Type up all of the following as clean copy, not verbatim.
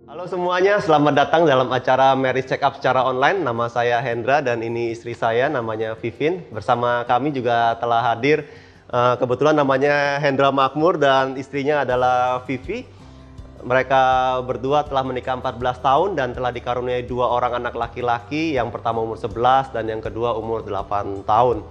Halo semuanya, selamat datang dalam acara Marriage Check Up secara online. Nama saya Hendra dan ini istri saya namanya Vivin. Bersama kami juga telah hadir kebetulan namanya Hendra Makmur dan istrinya adalah Vivi. Mereka berdua telah menikah 14 tahun dan telah dikaruniai 2 orang anak laki-laki. Yang pertama umur 11 dan yang kedua umur 8 tahun.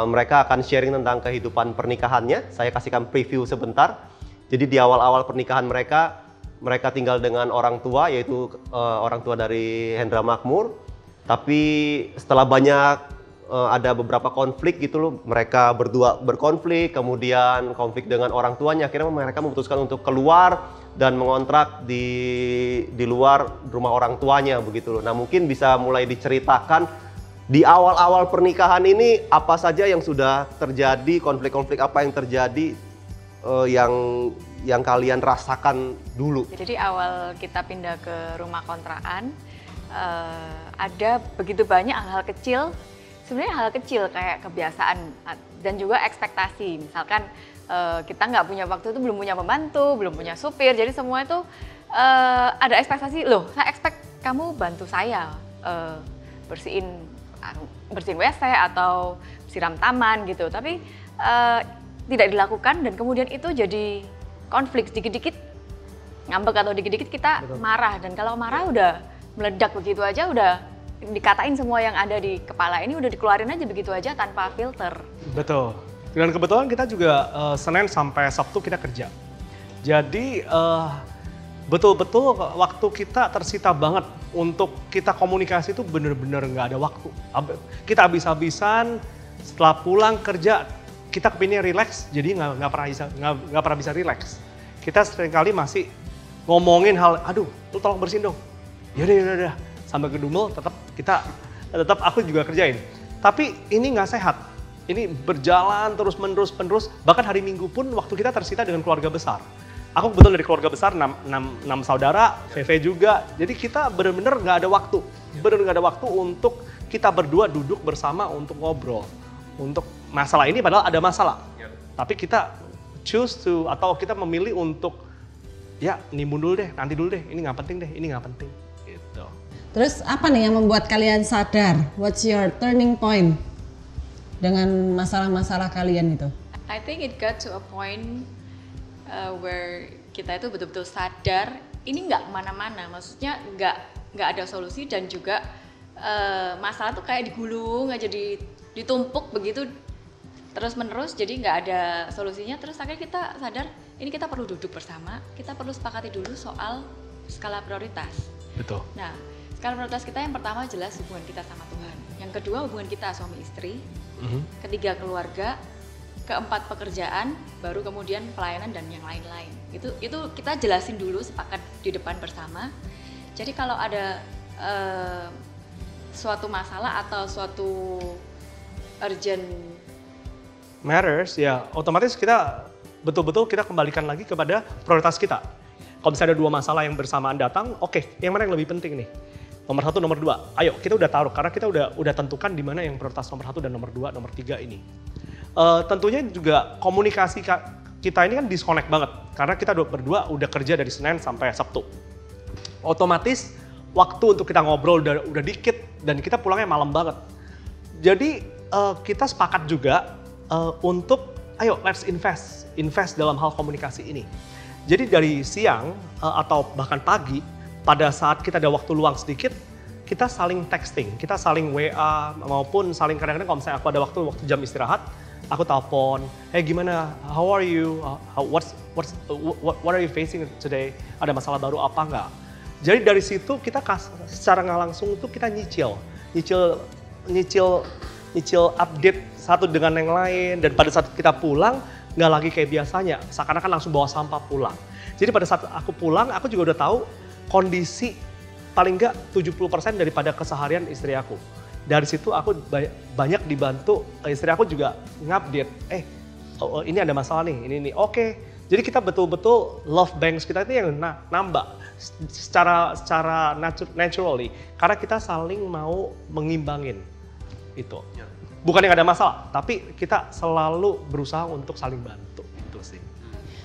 Mereka akan sharing tentang kehidupan pernikahannya. Saya kasihkan preview sebentar. Jadi di awal-awal pernikahan mereka tinggal dengan orang tua, yaitu orang tua dari Hendra Makmur. Tapi setelah banyak ada beberapa konflik gitu loh, mereka berdua berkonflik, kemudian konflik dengan orang tuanya, akhirnya mereka memutuskan untuk keluar dan mengontrak di luar rumah orang tuanya begitu loh. Nah, mungkin bisa mulai diceritakan di awal-awal pernikahan ini apa saja yang sudah terjadi, konflik-konflik apa yang terjadi yang kalian rasakan dulu. Jadi awal kita pindah ke rumah kontrakan, ada begitu banyak hal-hal kecil, sebenarnya hal kecil kayak kebiasaan dan juga ekspektasi. Misalkan kita nggak punya waktu itu, belum punya pembantu, belum punya supir, jadi semua itu ada ekspektasi, loh saya expect kamu bantu saya bersihin WC atau siram taman gitu, tapi tidak dilakukan dan kemudian itu jadi konflik, dikit-dikit ngambek atau dikit-dikit kita marah, dan kalau marah udah meledak begitu aja, udah dikatain semua yang ada di kepala ini, udah dikeluarin aja begitu aja tanpa filter. Betul. Dan kebetulan kita juga Senin sampai Sabtu kita kerja. Jadi betul-betul waktu kita tersita banget untuk kita komunikasi itu bener-bener nggak ada waktu. Kita habis-habisan setelah pulang kerja, kita kepinnya relax, jadi nggak pernah bisa relax. Kita seringkali masih ngomongin hal, aduh, lu tolong bersihin dong. Yaudah, sampai gedumel tetap aku juga kerjain. Tapi ini nggak sehat. Ini berjalan terus-menerus, bahkan hari Minggu pun waktu kita tersita dengan keluarga besar. Aku kebetulan dari keluarga besar, 6 saudara, VV juga. Jadi kita benar-benar nggak ada waktu. Benar-benar nggak ada waktu untuk kita berdua duduk bersama untuk ngobrol. Untuk masalah ini padahal ada masalah. Tapi kita atau kita memilih untuk ya nimbun dulu deh, nanti dulu deh, ini nggak penting deh, ini nggak penting. Gitu. Terus apa nih yang membuat kalian sadar? What's your turning point dengan masalah-masalah kalian itu? I think it got to a point where kita itu betul-betul sadar ini nggak kemana-mana, maksudnya nggak ada solusi, dan juga masalah tuh kayak digulung aja, ditumpuk begitu terus-menerus, jadi nggak ada solusinya. Terus akhirnya kita sadar ini kita perlu duduk bersama, kita perlu sepakati dulu soal skala prioritas. Betul. Nah, skala prioritas kita yang pertama jelas hubungan kita sama Tuhan, yang kedua hubungan kita suami istri, ketiga keluarga, keempat pekerjaan, baru kemudian pelayanan dan yang lain-lain. Itu kita jelasin dulu, sepakat di depan bersama. Jadi kalau ada suatu masalah atau suatu urgent matters, ya otomatis kita betul-betul kita kembalikan lagi kepada prioritas kita. Kalau misalnya ada 2 masalah yang bersamaan datang, oke, yang mana yang lebih penting nih? Nomor 1, nomor 2. Ayo, kita udah taruh, karena kita udah tentukan di mana yang prioritas nomor 1 dan nomor 2, nomor 3 ini. Tentunya juga komunikasi kita ini kan disconnect banget, karena kita berdua udah kerja dari Senin sampai Sabtu. Otomatis waktu untuk kita ngobrol udah dikit, dan kita pulangnya malam banget. Jadi kita sepakat juga untuk ayo let's invest dalam hal komunikasi ini. Jadi dari siang atau bahkan pagi, pada saat kita ada waktu luang sedikit, kita saling texting, kita saling WA, maupun saling kadang-kadang kalau misalnya aku ada waktu jam istirahat, aku telepon, hey gimana, how are you, what are you facing today, ada masalah baru apa enggak. Jadi dari situ kita secara nggak langsung itu kita nyicil update satu dengan yang lain, dan pada saat kita pulang nggak lagi kayak biasanya, seakan-akan langsung bawa sampah pulang. Jadi pada saat aku pulang, aku juga udah tahu kondisi paling nggak 70% daripada keseharian istri aku. Dari situ aku banyak dibantu, istri aku juga ngupdate, ini ada masalah nih, ini. Oke. Jadi kita betul-betul love banks kita itu yang nambah secara naturally, karena kita saling mau mengimbangin itu. Bukan yang ada masalah, tapi kita selalu berusaha untuk saling bantu, itu sih.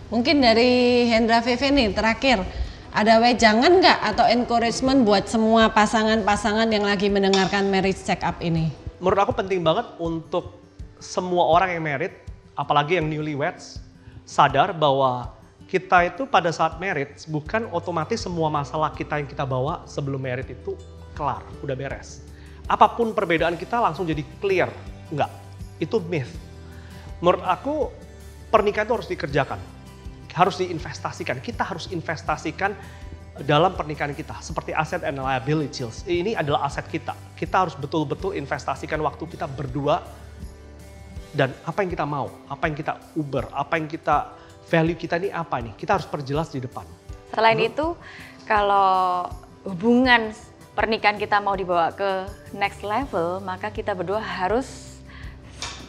Mungkin dari Hendra VV nih terakhir, Ada wejangan nggak atau encouragement buat semua pasangan-pasangan yang lagi mendengarkan marriage check up ini? Menurut aku penting banget untuk semua orang yang married, apalagi yang newlyweds, sadar bahwa kita itu pada saat married bukan otomatis semua masalah kita yang kita bawa sebelum married itu kelar, udah beres. Apapun perbedaan kita langsung jadi clear, enggak. Itu myth. Menurut aku pernikahan itu harus dikerjakan, harus diinvestasikan. Kita harus investasikan dalam pernikahan kita seperti asset and liabilities. Ini adalah aset kita. Kita harus betul-betul investasikan waktu kita berdua dan apa yang kita mau, apa yang kita uber, apa yang kita value kita ini apa nih. Kita harus perjelas di depan. Selain itu, kalau hubungan pernikahan kita mau dibawa ke next level, maka kita berdua harus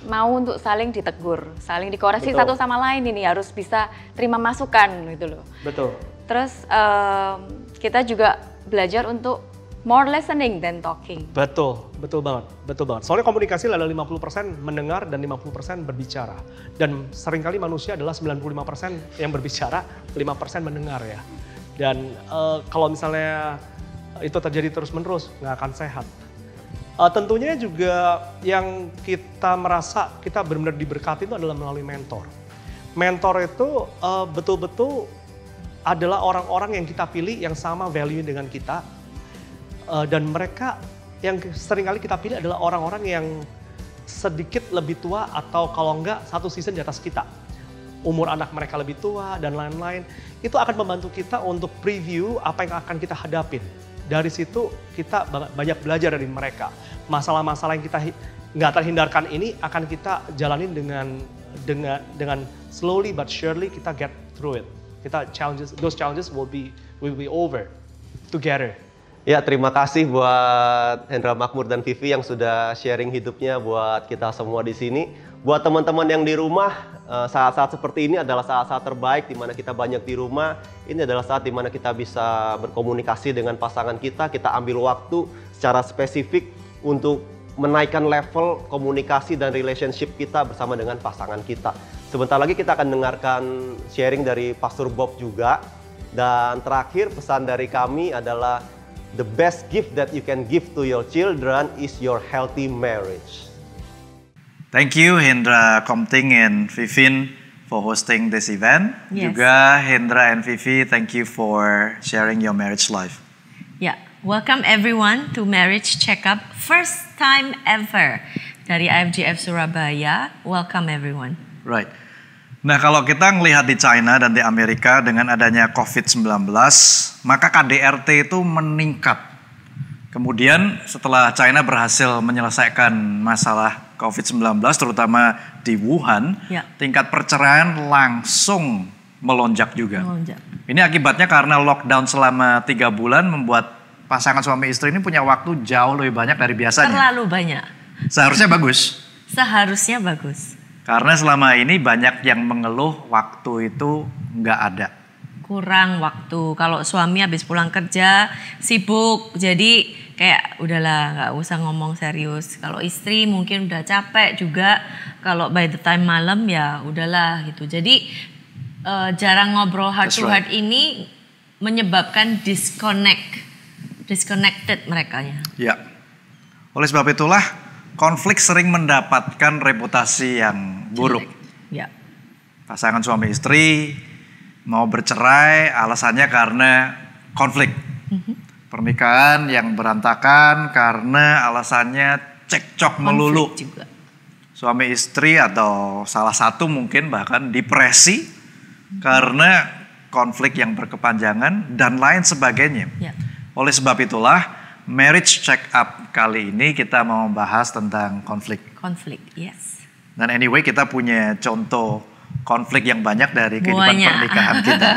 mau untuk saling ditegur, saling dikoreksi Betul. satu sama lain ini, harus bisa terima masukan gitu loh. Betul. Terus kita juga belajar untuk more listening than talking. Betul, betul banget, betul banget. Soalnya komunikasi adalah 50% mendengar dan 50% berbicara. Dan seringkali manusia adalah 95% yang berbicara, 5% mendengar ya. Dan kalau misalnya itu terjadi terus-menerus, nggak akan sehat. Tentunya juga yang kita merasa kita benar-benar diberkati itu adalah melalui mentor. Mentor itu betul-betul adalah orang-orang yang kita pilih yang sama value dengan kita. Dan mereka yang seringkali kita pilih adalah orang-orang yang sedikit lebih tua atau kalau enggak satu season di atas kita. Umur anak mereka lebih tua dan lain-lain. Itu akan membantu kita untuk preview apa yang akan kita hadapin. Dari situ kita banyak belajar dari mereka. Masalah-masalah yang kita nggak terhindarkan ini akan kita jalanin dengan slowly but surely kita get through it. Those challenges will be over together. Ya, terima kasih buat Hendra Makmur dan Vivi yang sudah sharing hidupnya buat kita semua di sini. Buat teman-teman yang di rumah, saat-saat seperti ini adalah saat-saat terbaik di mana kita banyak di rumah. Ini adalah saat di mana kita bisa berkomunikasi dengan pasangan kita ambil waktu secara spesifik untuk menaikkan level komunikasi dan relationship kita bersama dengan pasangan kita. Sebentar lagi kita akan dengarkan sharing dari Pastor Bob juga. Dan terakhir pesan dari kami adalah the best gift that you can give to your children is your healthy marriage. Thank you Hendra Komting and Vivin for hosting this event. Yes. Juga Hendra and Vivi, thank you for sharing your marriage life. Yeah, welcome everyone to Marriage Checkup, first time ever dari IFGF Surabaya. Welcome everyone. Right. Nah kalau kita ngelihat di China dan di Amerika dengan adanya COVID-19, maka KDRT itu meningkat. Kemudian setelah China berhasil menyelesaikan masalah COVID-19 terutama di Wuhan, Ya. tingkat perceraian langsung melonjak juga. Melonjak. Ini akibatnya karena lockdown selama 3 bulan membuat pasangan suami istri ini punya waktu jauh lebih banyak dari biasanya. Terlalu banyak. Seharusnya bagus. Seharusnya bagus. Karena selama ini banyak yang mengeluh waktu itu nggak ada. Kurang waktu. Kalau suami habis pulang kerja sibuk, jadi kayak udahlah nggak usah ngomong serius. Kalau istri mungkin udah capek juga. Kalau by the time malam ya udahlah gitu. Jadi jarang ngobrol heart That's to right. heart ini menyebabkan disconnected merekanya. Ya. Oleh sebab itulah konflik sering mendapatkan reputasi yang buruk. Ya. Pasangan suami istri mau bercerai alasannya karena konflik. Pernikahan yang berantakan karena alasannya cekcok melulu. Konflik juga. Suami istri atau salah satu mungkin bahkan depresi karena konflik yang berkepanjangan dan lain sebagainya. Ya. Oleh sebab itulah Marriage Check Up kali ini kita mau membahas tentang konflik. Konflik, yes. Dan anyway kita punya contoh konflik yang banyak dari kehidupan Banyak. pernikahan kita.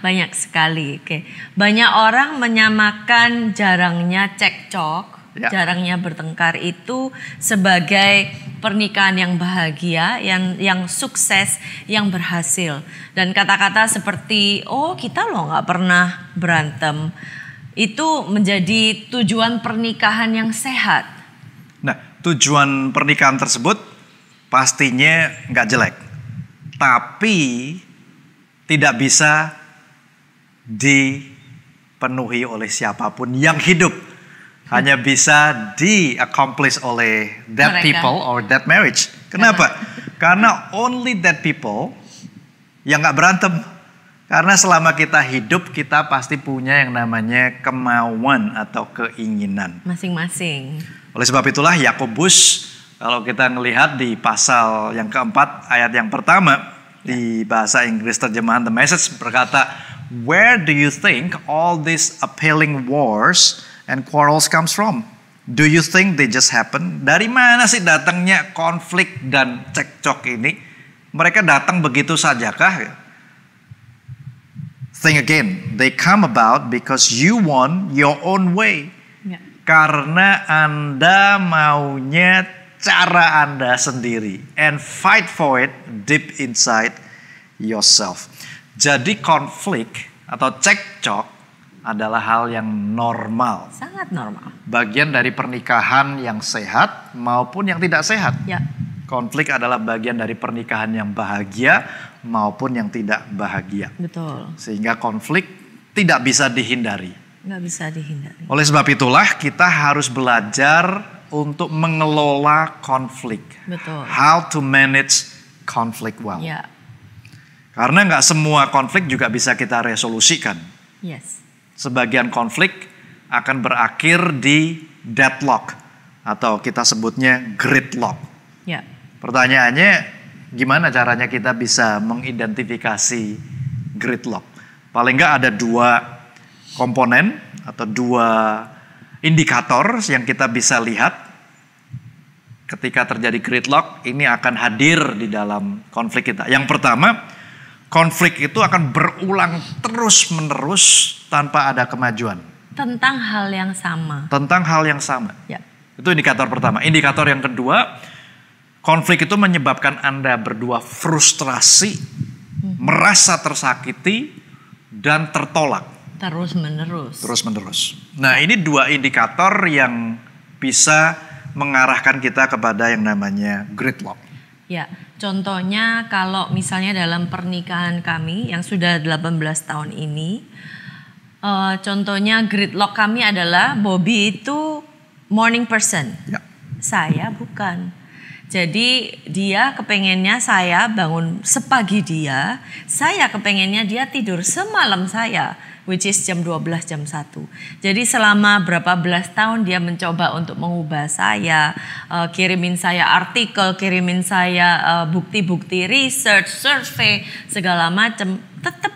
Banyak sekali. Oke. Banyak orang menyamakan jarangnya cekcok, Ya. jarangnya bertengkar itu sebagai pernikahan yang bahagia, yang sukses, yang berhasil. Dan kata-kata seperti, oh kita loh nggak pernah berantem, itu menjadi tujuan pernikahan yang sehat. Nah tujuan pernikahan tersebut pastinya nggak jelek. Tapi tidak bisa dipenuhi oleh siapapun yang hidup. Hanya bisa di-accomplish oleh that Mereka. people or that marriage. Kenapa? Karena only that people yang gak berantem. Karena selama kita hidup, kita pasti punya yang namanya kemauan atau keinginan. Masing-masing. Oleh sebab itulah Yakobus, kalau kita melihat di pasal yang keempat, ayat yang pertama, di bahasa Inggris terjemahan The Message berkata, "Where do you think all these appealing wars and quarrels comes from? Do you think they just happen?" Dari mana sih datangnya konflik dan cekcok ini? Mereka datang begitu sajakah? Think again, they come about because you want your own way. Ya. Karena Anda maunya cara Anda sendiri. And fight for it deep inside yourself. Jadi konflik atau cekcok adalah hal yang normal. Sangat normal. Bagian dari pernikahan yang sehat maupun yang tidak sehat. Ya. Konflik adalah bagian dari pernikahan yang bahagia maupun yang tidak bahagia. Betul. Sehingga konflik tidak bisa dihindari. Nggak bisa dihindari. Oleh sebab itulah kita harus belajar untuk mengelola konflik. Betul. How to manage conflict well. Ya. Karena nggak semua konflik juga bisa kita resolusikan. Yes. Sebagian konflik akan berakhir di deadlock atau kita sebutnya gridlock. Ya. Pertanyaannya, gimana caranya kita bisa mengidentifikasi gridlock? Paling nggak ada dua komponen atau dua indikator yang kita bisa lihat ketika terjadi gridlock. Ini akan hadir di dalam konflik kita. Yang pertama, konflik itu akan berulang terus-menerus tanpa ada kemajuan. Tentang hal yang sama. Tentang hal yang sama. Ya. Itu indikator pertama. Indikator yang kedua, konflik itu menyebabkan Anda berdua frustrasi, merasa tersakiti, dan tertolak. Terus menerus. Terus-menerus. Nah, ini dua indikator yang bisa mengarahkan kita kepada yang namanya gridlock. Ya, contohnya kalau misalnya dalam pernikahan kami yang sudah 18 tahun ini, contohnya gridlock kami adalah Bobby itu morning person, Ya. saya bukan. Jadi dia kepengennya saya bangun sepagi dia, saya kepengennya dia tidur semalam saya, which is jam 12, jam 1. Jadi selama berapa belas tahun dia mencoba untuk mengubah saya, kirimin saya artikel, kirimin saya bukti-bukti research, survei, segala macam, tetap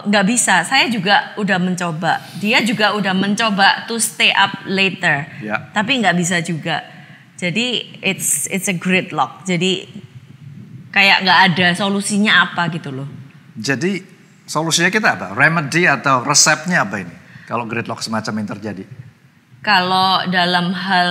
nggak bisa. Saya juga udah mencoba, dia juga udah mencoba to stay up later, Ya. tapi nggak bisa juga. Jadi it's a gridlock. Jadi kayak nggak ada solusinya apa gitu loh. Jadi solusinya kita apa? Remedy atau resepnya apa ini? Kalau gridlock semacam ini terjadi. Kalau dalam hal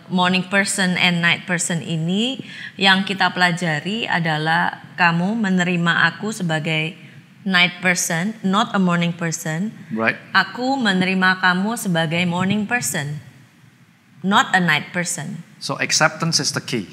morning person and night person ini, yang kita pelajari adalah kamu menerima aku sebagai night person, not a morning person. Right? Aku menerima kamu sebagai morning person, not a night person. So acceptance is the key.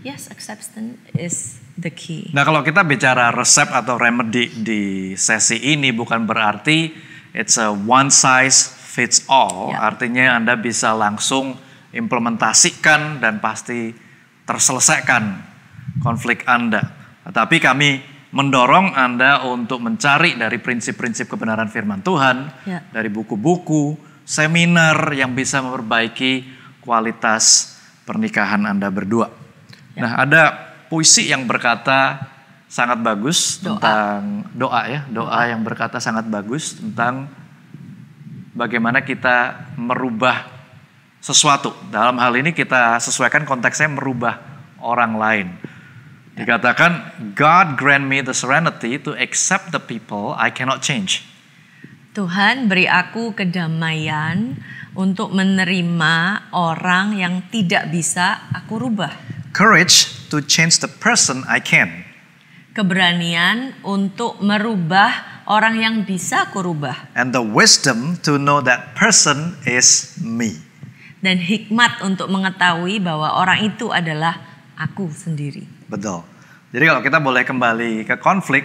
Yes, acceptance is the key. Nah, kalau kita bicara resep atau remedy di sesi ini bukan berarti it's a one size fits all. Ya. Artinya Anda bisa langsung implementasikan dan pasti terselesaikan konflik Anda. Tetapi kami mendorong Anda untuk mencari dari prinsip-prinsip kebenaran firman Tuhan, Ya. dari buku-buku, seminar yang bisa memperbaiki kualitas pernikahan Anda berdua. Ya. Nah, ada puisi yang berkata sangat bagus Doa. tentang doa ya, doa yang berkata sangat bagus tentang bagaimana kita merubah sesuatu. Dalam hal ini kita sesuaikan konteksnya merubah orang lain. Dikatakan, God grant me the serenity to accept the people I cannot change. Tuhan beri aku kedamaian untuk menerima orang yang tidak bisa aku rubah. Courage to change the person I can. Keberanian untuk merubah orang yang bisa aku rubah. And the wisdom to know that person is me. Dan hikmat untuk mengetahui bahwa orang itu adalah aku sendiri. Betul. Jadi kalau kita boleh kembali ke konflik,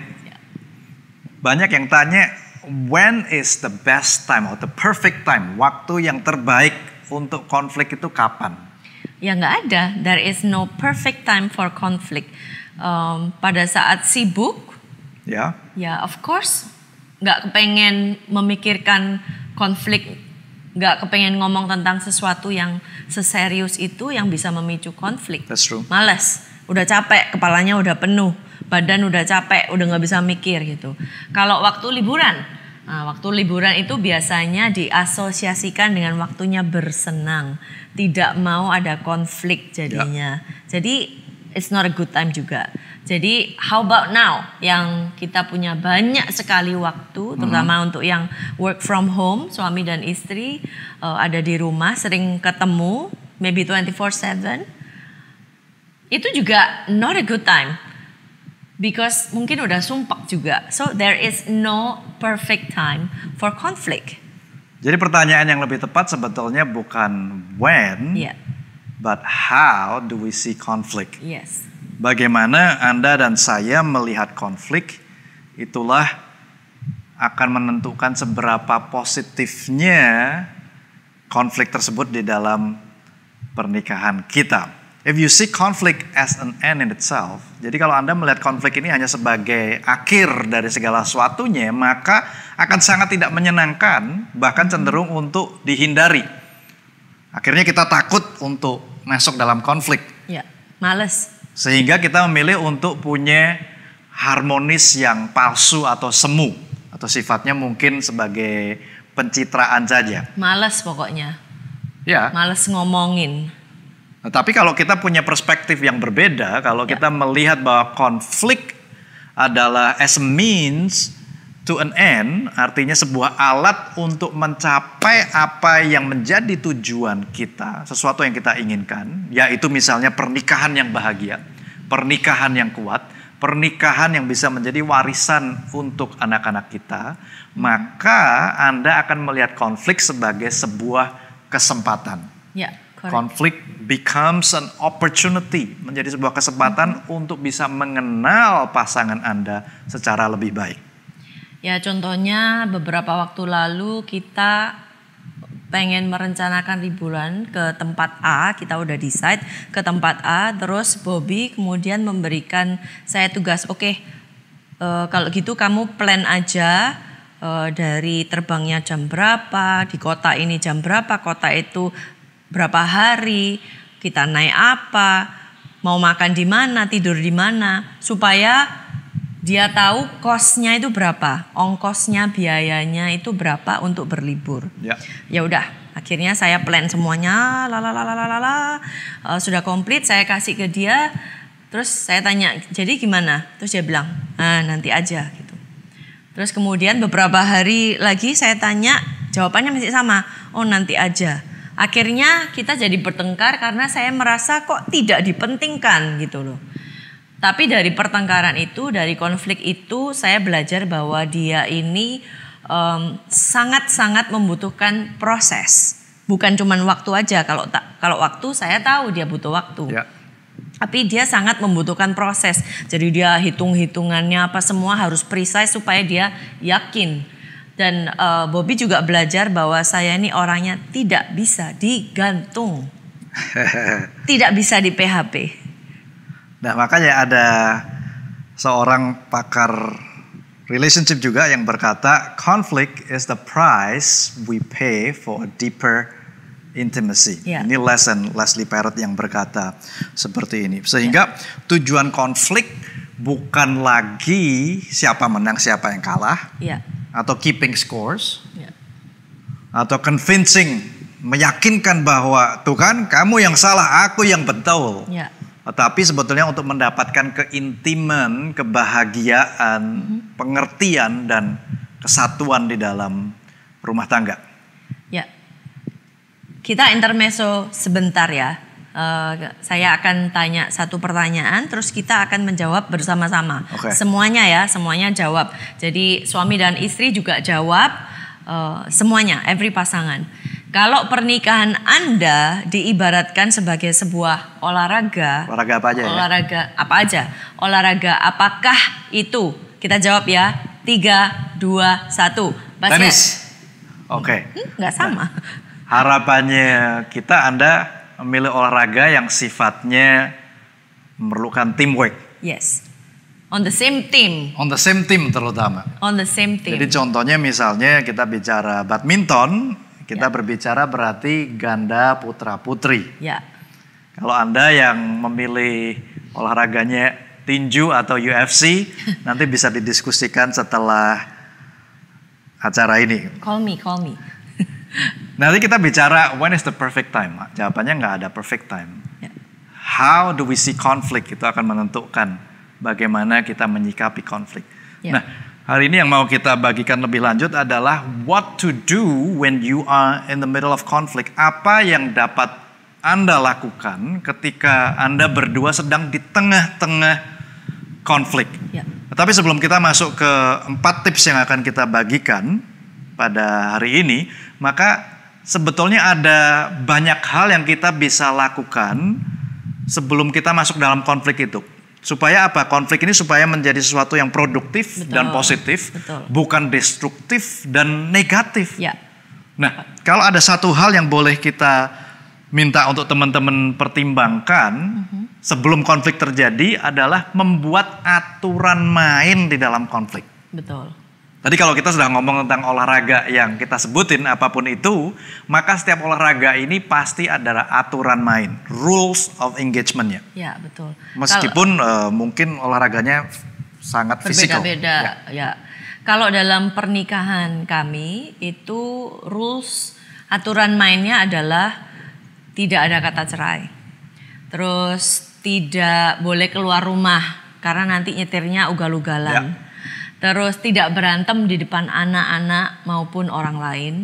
banyak yang tanya, when is the best time or the perfect time? Waktu yang terbaik untuk konflik itu kapan? Ya nggak ada. There is no perfect time for conflict. Pada saat sibuk, Ya. ya of course nggak kepengen memikirkan konflik, nggak kepengen ngomong tentang sesuatu yang seserius itu yang bisa memicu konflik. That's true. Males, udah capek, kepalanya udah penuh, badan udah capek, udah nggak bisa mikir gitu. Kalau waktu liburan, nah, waktu liburan itu biasanya diasosiasikan dengan waktunya bersenang, tidak mau ada konflik jadinya. Jadi it's not a good time juga. Jadi how about now yang kita punya banyak sekali waktu, terutama untuk yang work from home, suami dan istri ada di rumah, sering ketemu, maybe 24/7. Itu juga not a good time. Because mungkin udah sumpek juga. So there is no perfect time for conflict. Jadi pertanyaan yang lebih tepat sebetulnya bukan when, Yeah. but how do we see conflict? Yes. Bagaimana Anda dan saya melihat konflik, itulah akan menentukan seberapa positifnya konflik tersebut di dalam pernikahan kita. If you see conflict as an end in itself, jadi kalau Anda melihat konflik ini hanya sebagai akhir dari segala sesuatunya, maka akan sangat tidak menyenangkan, bahkan cenderung untuk dihindari. Akhirnya kita takut untuk masuk dalam konflik. Ya, males. Sehingga kita memilih untuk punya harmonis yang palsu atau semu. Atau sifatnya mungkin sebagai pencitraan saja. Males pokoknya. Ya. Males ngomongin. Nah, tapi kalau kita punya perspektif yang berbeda, kalau kita melihat bahwa konflik adalah as a means to an end, artinya sebuah alat untuk mencapai apa yang menjadi tujuan kita, sesuatu yang kita inginkan, yaitu misalnya pernikahan yang bahagia, pernikahan yang kuat, pernikahan yang bisa menjadi warisan untuk anak-anak kita, maka Anda akan melihat konflik sebagai sebuah kesempatan. Ya, correct. Konflik becomes an opportunity, menjadi sebuah kesempatan untuk bisa mengenal pasangan Anda secara lebih baik. Ya contohnya beberapa waktu lalu kita pengen merencanakan liburan ke tempat A, kita udah decide ke tempat A, terus Bobby kemudian memberikan saya tugas, oke, kalau gitu kamu plan aja dari terbangnya jam berapa, di kota ini jam berapa, kota itu berapa hari, kita naik apa, mau makan di mana, tidur di mana, supaya dia tahu kosnya itu berapa, ongkosnya, biayanya itu berapa untuk berlibur. Ya. Ya udah, akhirnya saya plan semuanya, sudah komplit, saya kasih ke dia. Terus saya tanya, jadi gimana? Terus dia bilang, nanti aja gitu. Terus kemudian beberapa hari lagi saya tanya, jawabannya masih sama, oh nanti aja. Akhirnya kita jadi bertengkar karena saya merasa kok tidak dipentingkan gitu loh. Tapi dari pertengkaran itu, dari konflik itu, saya belajar bahwa dia ini sangat-sangat membutuhkan proses. Bukan cuma waktu aja. Kalau waktu saya tahu dia butuh waktu. Ya. Tapi dia sangat membutuhkan proses. Jadi dia hitung-hitungannya apa semua harus precise supaya dia yakin. Dan Bobby juga belajar bahwa saya ini orangnya tidak bisa digantung. Tidak bisa di PHP. Nah makanya ada seorang pakar relationship juga yang berkata, conflict is the price we pay for a deeper intimacy. Ya. Ini Leslie Parrott yang berkata seperti ini. Sehingga tujuan konflik bukan lagi siapa menang siapa yang kalah, Ya. atau keeping scores, Ya. atau convincing, meyakinkan bahwa tuh kan kamu yang salah, aku yang betul. Ya. Tapi sebetulnya untuk mendapatkan keintiman, kebahagiaan, pengertian, dan kesatuan di dalam rumah tangga. Ya, kita intermezzo sebentar ya. Saya akan tanya satu pertanyaan, terus kita akan menjawab bersama-sama. Oke. Semuanya ya, semuanya jawab. Jadi suami dan istri juga jawab, semuanya, every pasangan. Kalau pernikahan Anda diibaratkan sebagai sebuah olahraga. Olahraga apa aja ya? Olahraga apa aja? Olahraga apakah itu? Kita jawab ya, 3, 2, 1. Basket. Tenis. Oke. Nggak sama. Harapannya kita Anda memilih olahraga yang sifatnya memerlukan teamwork. Yes. On the same team. On the same team terutama. On the same team. Jadi contohnya misalnya kita bicara badminton, kita berbicara berarti ganda putra putri. Ya. Kalau Anda yang memilih olahraganya tinju atau UFC, nanti bisa didiskusikan setelah acara ini. Call me. Nanti kita bicara when is the perfect time. Jawabannya nggak ada perfect time. Ya. How do we see conflict itu akan menentukan bagaimana kita menyikapi konflik. Ya. Nah, hari ini yang mau kita bagikan lebih lanjut adalah what to do when you are in the middle of conflict. Apa yang dapat Anda lakukan ketika Anda berdua sedang di tengah-tengah konflik. Ya. Tetapi sebelum kita masuk ke 4 tips yang akan kita bagikan pada hari ini, maka sebetulnya ada banyak hal yang kita bisa lakukan sebelum kita masuk dalam konflik itu. Supaya apa? Konflik ini supaya menjadi sesuatu yang produktif dan positif, bukan destruktif dan negatif. Ya. Nah, kalau ada satu hal yang boleh kita minta untuk teman-teman pertimbangkan sebelum konflik terjadi adalah membuat aturan main di dalam konflik. Betul. Tadi kalau kita sedang ngomong tentang olahraga yang kita sebutin apapun itu, maka setiap olahraga ini pasti ada aturan main, rules of engagement-nya. Ya, betul. Meskipun mungkin olahraganya sangat fisikal. Berbeda-beda, ya. Kalau dalam pernikahan kami itu rules, aturan mainnya adalah tidak ada kata cerai. Terus tidak boleh keluar rumah karena nanti nyetirnya ugal-ugalan. Ya. Terus tidak berantem di depan anak-anak maupun orang lain.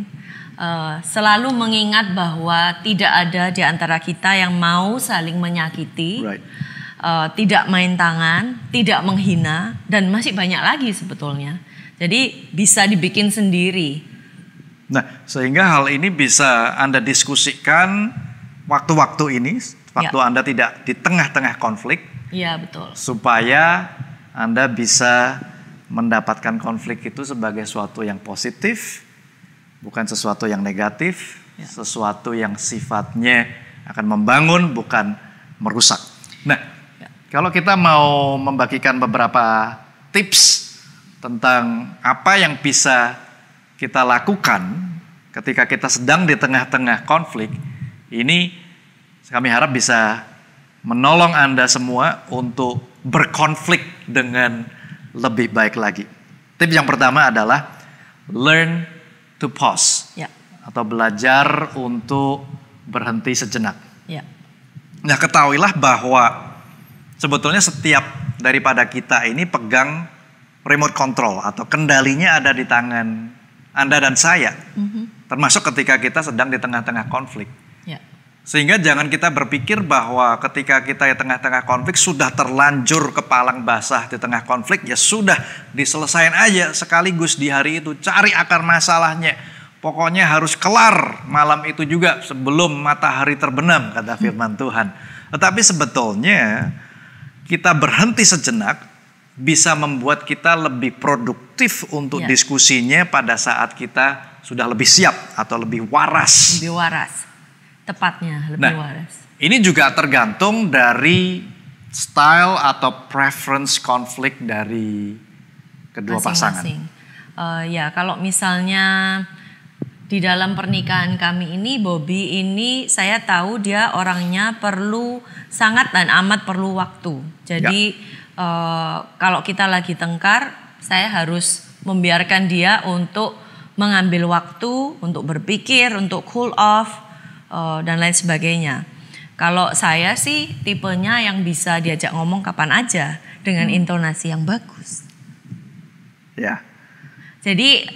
Selalu mengingat bahwa tidak ada di antara kita yang mau saling menyakiti. Right. Tidak main tangan, tidak menghina, dan masih banyak lagi sebetulnya. Jadi bisa dibikin sendiri. Nah, sehingga hal ini bisa Anda diskusikan waktu-waktu ini, waktu Anda tidak di tengah-tengah konflik. Iya, betul. Supaya Anda bisa mendapatkan konflik itu sebagai sesuatu yang positif, bukan sesuatu yang negatif, sesuatu yang sifatnya akan membangun, bukan merusak. Nah, kalau kita mau membagikan beberapa tips tentang apa yang bisa kita lakukan ketika kita sedang di tengah-tengah konflik, ini kami harap bisa menolong Anda semua untuk berkonflik dengan lebih baik lagi. Tips yang pertama adalah learn to pause. Ya. Atau belajar untuk berhenti sejenak. Ya. Nah, ketahuilah bahwa sebetulnya setiap daripada kita ini pegang remote control atau kendalinya ada di tangan Anda dan saya. Termasuk ketika kita sedang di tengah-tengah konflik. Ya. Sehingga jangan kita berpikir bahwa ketika kita di tengah-tengah konflik sudah terlanjur kepalang basah di tengah konflik, ya sudah diselesain aja sekaligus di hari itu. Cari akar masalahnya. Pokoknya harus kelar malam itu juga sebelum matahari terbenam, kata firman Tuhan. Tetapi sebetulnya kita berhenti sejenak bisa membuat kita lebih produktif untuk diskusinya pada saat kita sudah lebih siap atau lebih waras. Lebih waras. Tepatnya lebih waras. Ini juga tergantung dari style atau preference konflik dari kedua pasangan. Ya, kalau misalnya di dalam pernikahan kami ini, Bobby ini saya tahu dia orangnya perlu sangat dan amat perlu waktu. Jadi kalau kita lagi tengkar, saya harus membiarkan dia untuk mengambil waktu, untuk berpikir, untuk cool off. Dan lain sebagainya. Kalau saya sih tipenya yang bisa diajak ngomong kapan aja dengan intonasi yang bagus. Ya. Jadi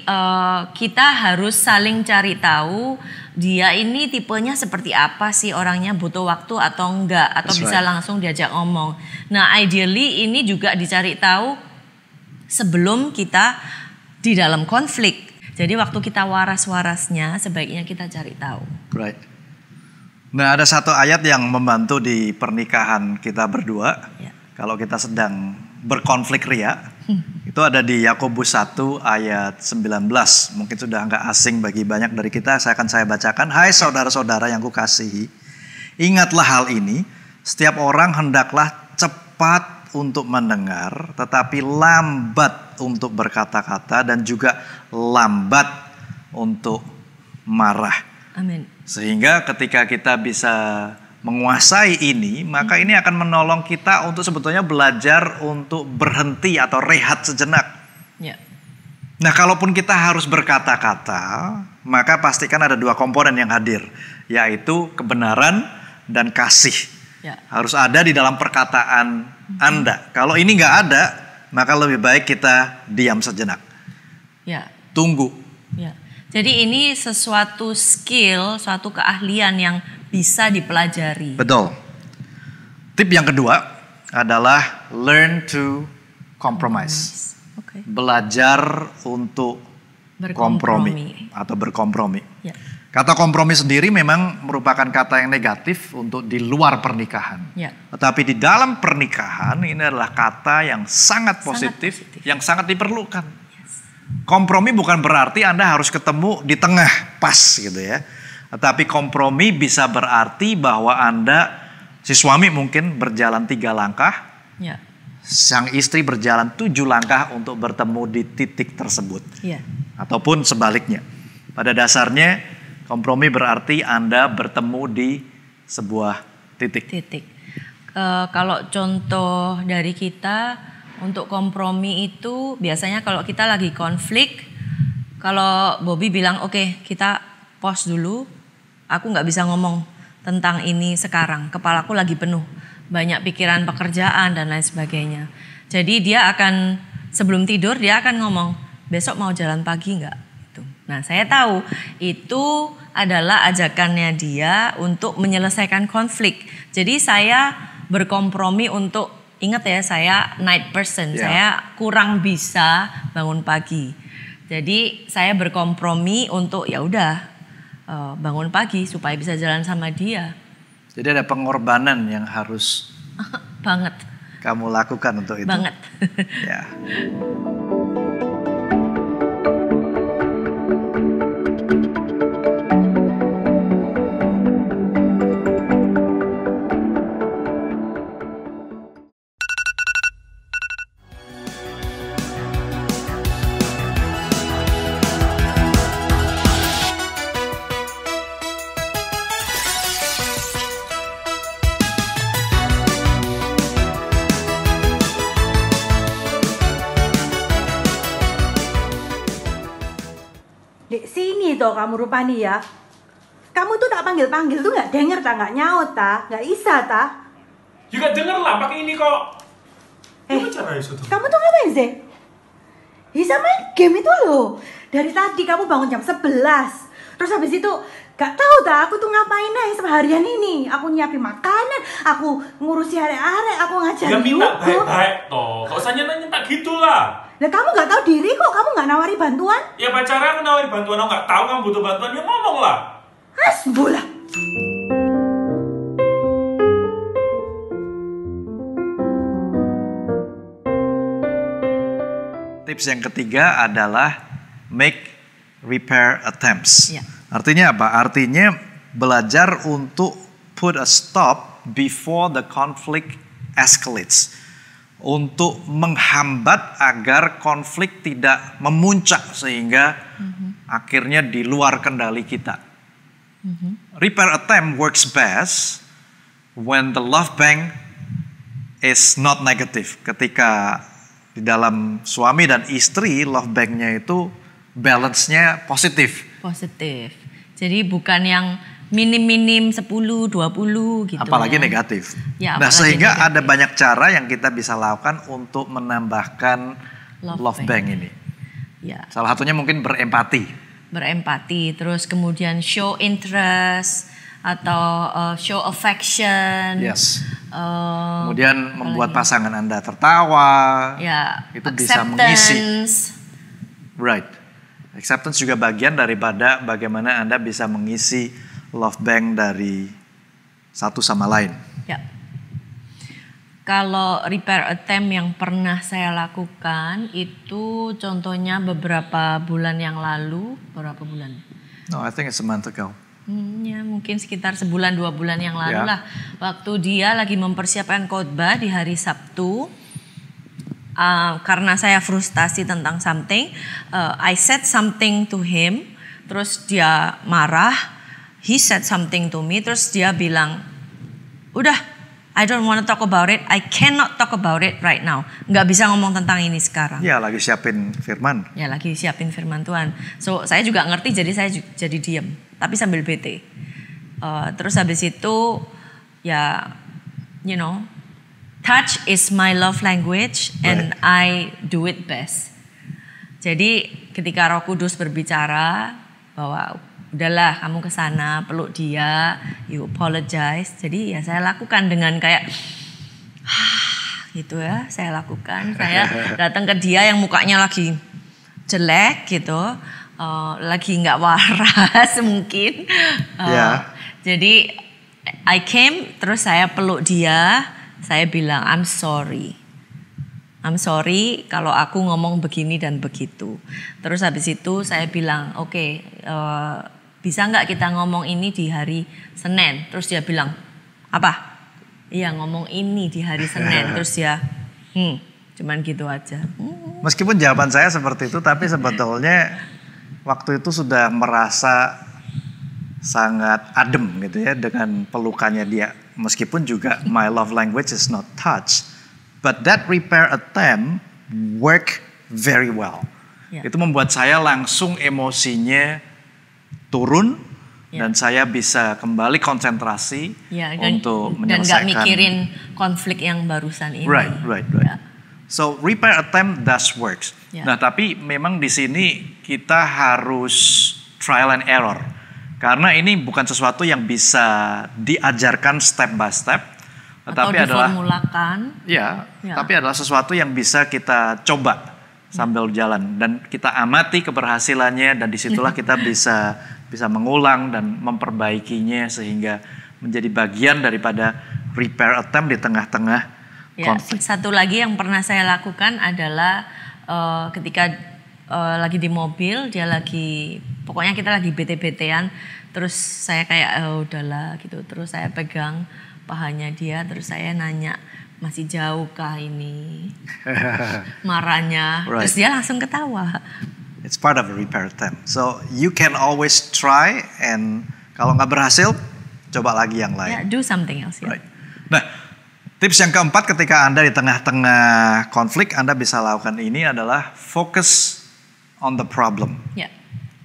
kita harus saling cari tahu dia ini tipenya seperti apa sih, orangnya butuh waktu atau enggak, atau bisa langsung diajak ngomong. Nah, ideally ini juga dicari tahu sebelum kita di dalam konflik. Jadi waktu kita waras-warasnya sebaiknya kita cari tahu. Right. Nah, ada satu ayat yang membantu di pernikahan kita berdua. Ya. Kalau kita sedang berkonflik ria, Itu ada di Yakobus 1 ayat 19. Mungkin sudah nggak asing bagi banyak dari kita. Saya bacakan. Hai saudara-saudara yang kukasihi, ingatlah hal ini. Setiap orang hendaklah cepat untuk mendengar, tetapi lambat untuk berkata-kata dan juga lambat untuk marah. Amin. Sehingga ketika kita bisa menguasai ini, maka ini akan menolong kita untuk sebetulnya belajar untuk berhenti atau rehat sejenak. Ya. Nah, kalaupun kita harus berkata-kata, maka pastikan ada dua komponen yang hadir, yaitu kebenaran dan kasih. Ya. Harus ada di dalam perkataan Anda. Kalau ini nggak ada, maka lebih baik kita diam sejenak. Ya. Tunggu. Ya. Jadi ini sesuatu skill, suatu keahlian yang bisa dipelajari. Betul. Tip yang kedua adalah learn to compromise. Oke. Belajar untuk kompromi atau berkompromi. Ya. Kata kompromi sendiri memang merupakan kata yang negatif untuk di luar pernikahan. Ya. Tetapi di dalam pernikahan ini adalah kata yang sangat positif, yang sangat diperlukan. Kompromi bukan berarti Anda harus ketemu di tengah pas gitu ya. Tetapi kompromi bisa berarti bahwa Anda, si suami mungkin berjalan 3 langkah, Ya. sang istri berjalan 7 langkah untuk bertemu di titik tersebut. Ya. Ataupun sebaliknya. Pada dasarnya kompromi berarti Anda bertemu di sebuah titik. Kalau contoh dari kita untuk kompromi itu biasanya kalau kita lagi konflik, kalau Bobby bilang oke, kita pause dulu, aku nggak bisa ngomong tentang ini sekarang, kepalaku lagi penuh, banyak pikiran pekerjaan dan lain sebagainya. Jadi dia akan sebelum tidur dia akan ngomong, besok mau jalan pagi nggak? Nah, saya tahu itu adalah ajakannya dia untuk menyelesaikan konflik. Jadi saya berkompromi untuk, ingat ya, saya night person, saya kurang bisa bangun pagi. Jadi saya berkompromi untuk ya udah bangun pagi supaya bisa jalan sama dia. Jadi ada pengorbanan yang harus banget kamu lakukan untuk itu. Banget. Ya. Dek, sini toh kamu rupanya ya. Kamu tuh tak panggil-panggil tuh nggak denger tak, nggak nyaut tak, nggak isa tak. Juga denger lah pakai ini kok. Kamu tuh ngapain sih? Bisa main game itu loh. Dari tadi kamu bangun jam 11. Terus habis itu gak tahu tak aku tuh ngapain aja seharian ini. Aku nyiapin makanan, aku ngurusi arek-arek, aku ngajarin. Ya minta baik-baik toh. Gak usah nyentak gitu lah. Lah kamu gak tahu diri kok, kamu gak nawari bantuan? Ya pacaran aku nawari bantuan, aku gak tahu kamu butuh bantuan, ya ngomong lah. Hasbulah. Tips yang ketiga adalah make repair attempts. Ya. Artinya apa? Artinya belajar untuk put a stop before the conflict escalates. Untuk menghambat agar konflik tidak memuncak sehingga akhirnya di luar kendali kita. Repair attempt works best when the love bank is not negative. Ketika di dalam suami dan istri love banknya itu balance-nya positif. Positif. Jadi bukan yang minim-minim 10, 20 gitu. Apalagi ya. negatif. Ya, Nah, apalagi sehingga negatif. ada banyak cara yang kita bisa lakukan untuk menambahkan love bank ini. Ya. Salah satunya mungkin berempati. Berempati, terus kemudian show interest atau show affection. Yes. eh, Kemudian membuat pasangan Anda tertawa. ya, Itu bisa mengisi. acceptance. Right. Acceptance juga bagian daripada bagaimana Anda bisa mengisi love bank dari satu sama lain. Ya. Kalau repair attempt yang pernah saya lakukan itu contohnya beberapa bulan yang lalu, berapa bulan? No, I think it's a month ago. Ya mungkin sekitar sebulan 2 bulan yang lalu Yeah. lah. Waktu dia lagi mempersiapkan khotbah di hari Sabtu, karena saya frustasi tentang something, I said something to him, terus dia marah. He said something to me, terus dia bilang, udah, I don't want to talk about it. I cannot talk about it right now. Nggak bisa ngomong tentang ini sekarang. Ya, lagi siapin firman. Ya lagi siapin firman Tuhan. So saya juga ngerti, jadi saya jadi diem, tapi sambil bete. Terus habis itu ya, you know, touch is my love language and I do it best. Jadi ketika Roh Kudus berbicara bahwa udahlah kamu ke sana, peluk dia, you apologize. Jadi ya saya lakukan dengan kayak gitu ya, saya lakukan. Saya datang ke dia yang mukanya lagi jelek gitu, lagi nggak waras mungkin. Jadi I came, terus saya peluk dia, saya bilang I'm sorry kalau aku ngomong begini dan begitu. Terus habis itu saya bilang oke, bisa nggak kita ngomong ini di hari Senin? Terus dia bilang, apa? Iya ngomong ini di hari Senin. Terus dia, cuman gitu aja. Meskipun jawaban saya seperti itu, tapi sebetulnya waktu itu sudah merasa sangat adem gitu ya dengan pelukannya dia. Meskipun juga my love language is not touch, but that repair attempt work very well. Ya. Itu membuat saya langsung emosinya turun dan saya bisa kembali konsentrasi untuk menyelesaikan. Dan nggak mikirin konflik yang barusan ini. Right. Ya. So repair attempt does works. Ya. Nah tapi memang di sini kita harus trial and error. Karena ini bukan sesuatu yang bisa diajarkan step by step. Atau diformulakan. Tapi adalah sesuatu yang bisa kita coba sambil jalan. Dan kita amati keberhasilannya dan disitulah kita bisa mengulang dan memperbaikinya sehingga menjadi bagian daripada repair attempt di tengah-tengah konflik. Satu lagi yang pernah saya lakukan adalah ketika lagi di mobil, dia lagi, pokoknya kita lagi bete-betean, terus saya kayak udahlah gitu, terus saya pegang pahanya dia, terus saya nanya, masih jauhkah ini marahnya, terus dia langsung ketawa. It's part of a repair attempt. So you can always try, and kalau nggak berhasil, coba lagi yang lain. Yeah, do something else. Yeah. Right. Nah, tips yang keempat ketika Anda di tengah-tengah konflik, Anda bisa lakukan ini adalah focus on the problem,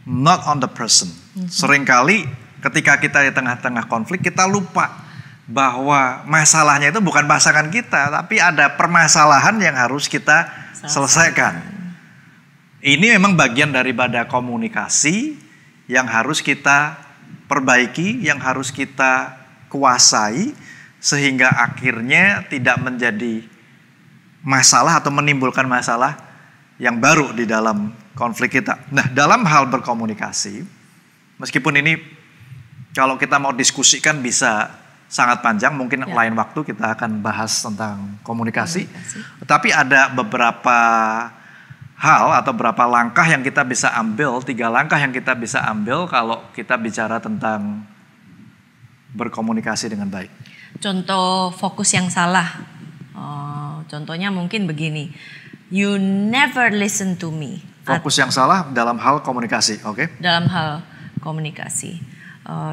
not on the person. Seringkali ketika kita di tengah-tengah konflik, kita lupa bahwa masalahnya itu bukan pasangan kita, tapi ada permasalahan yang harus kita selesaikan. Ini memang bagian daripada komunikasi yang harus kita perbaiki, yang harus kita kuasai, sehingga akhirnya tidak menjadi masalah atau menimbulkan masalah yang baru di dalam konflik kita. Nah, dalam hal berkomunikasi, meskipun ini kalau kita mau diskusikan bisa sangat panjang, mungkin lain waktu kita akan bahas tentang komunikasi. Tapi ada beberapa hal atau beberapa langkah yang kita bisa ambil, 3 langkah yang kita bisa ambil kalau kita bicara tentang berkomunikasi dengan baik. Contoh fokus yang salah. Contohnya mungkin begini. You never listen to me. Fokus yang salah dalam hal komunikasi, oke? Dalam hal komunikasi.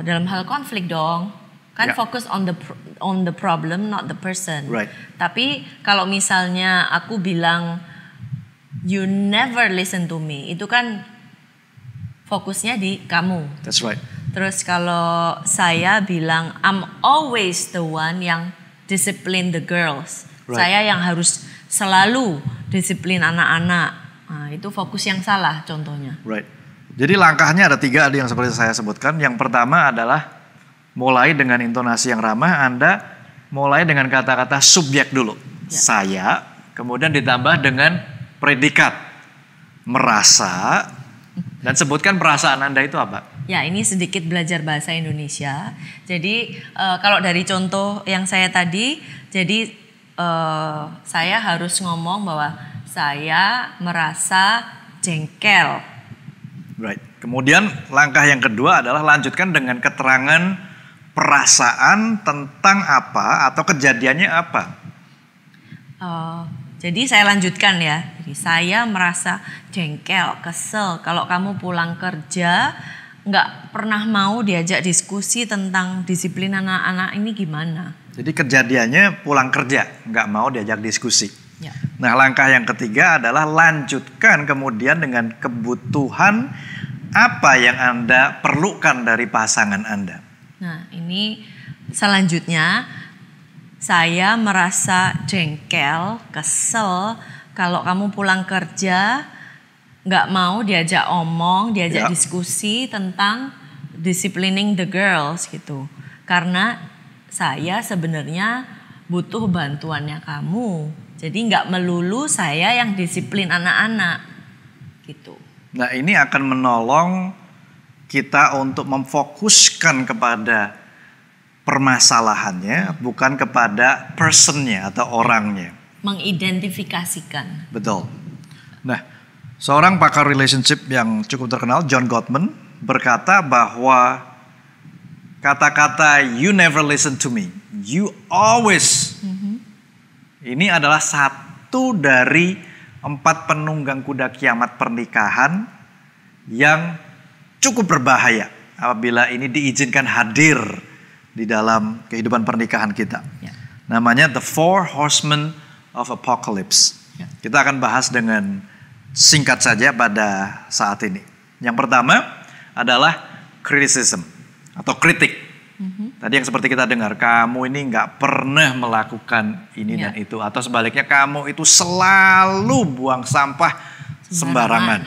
Dalam hal konflik dong. Kan fokus on the problem, not the person. Right. Tapi kalau misalnya aku bilang you never listen to me, itu kan fokusnya di kamu. That's right. Terus kalau saya bilang I'm always the one yang discipline the girls. Right. Saya yang harus selalu disiplin anak-anak. Nah, itu fokus yang salah contohnya. Right. Jadi langkahnya ada 3 yang seperti saya sebutkan. Yang pertama adalah mulai dengan intonasi yang ramah. Anda mulai dengan kata-kata subjek dulu. Saya, kemudian ditambah dengan predikat. Merasa, dan sebutkan perasaan Anda itu apa? Ya, ini sedikit belajar bahasa Indonesia. Jadi kalau dari contoh yang saya tadi, jadi saya harus ngomong bahwa saya merasa jengkel. Right. Kemudian langkah yang kedua adalah lanjutkan dengan keterangan perasaan tentang apa atau kejadiannya apa. Jadi saya lanjutkan ya. Jadi saya merasa jengkel, kesel kalau kamu pulang kerja nggak pernah mau diajak diskusi tentang disiplin anak-anak ini gimana. Jadi kejadiannya pulang kerja, nggak mau diajak diskusi. Ya. Nah, langkah yang ketiga adalah lanjutkan kemudian dengan kebutuhan apa yang Anda perlukan dari pasangan Anda. Nah, ini selanjutnya saya merasa jengkel, kesel kalau kamu pulang kerja nggak mau diajak omong, diajak diskusi tentang disciplining the girls gitu. Karena saya sebenarnya butuh bantuannya kamu. Jadi nggak melulu saya yang disiplin anak-anak gitu. Nah, ini akan menolong kita untuk memfokuskan kepada permasalahannya, bukan kepada personnya atau orangnya. Mengidentifikasikan. Betul. Nah, seorang pakar relationship yang cukup terkenal, John Gottman, berkata bahwa kata-kata "you never listen to me, you always", ini adalah satu dari 4 penunggang kuda kiamat pernikahan yang cukup berbahaya apabila ini diizinkan hadir di dalam kehidupan pernikahan kita. Ya. Namanya The 4 Horsemen of Apocalypse. Ya. Kita akan bahas dengan singkat saja pada saat ini. Yang pertama adalah criticism atau kritik. Tadi yang seperti kita dengar, kamu ini nggak pernah melakukan ini dan itu. Atau sebaliknya, kamu itu selalu buang sampah sembarangan.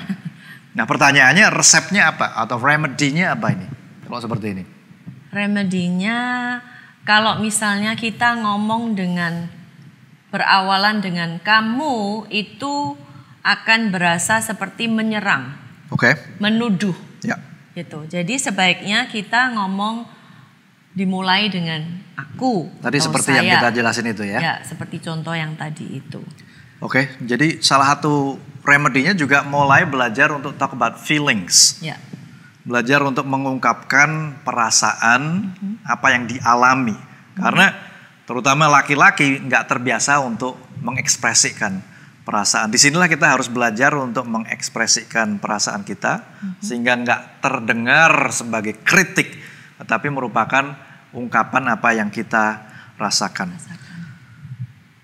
Nah, pertanyaannya resepnya apa? Atau remedinya apa ini? Kalau seperti ini. Remedinya kalau misalnya kita ngomong dengan berawalan dengan kamu itu akan berasa seperti menyerang, menuduh, gitu. Jadi sebaiknya kita ngomong dimulai dengan aku. Tadi atau seperti saya. yang kita jelasin itu ya. Ya, seperti contoh yang tadi itu. Oke, jadi salah satu remedinya juga mulai belajar untuk talk about feelings. Ya. Belajar untuk mengungkapkan perasaan apa yang dialami. Karena terutama laki-laki nggak terbiasa untuk mengekspresikan perasaan. Disinilah kita harus belajar untuk mengekspresikan perasaan kita sehingga nggak terdengar sebagai kritik, tetapi merupakan ungkapan apa yang kita rasakan.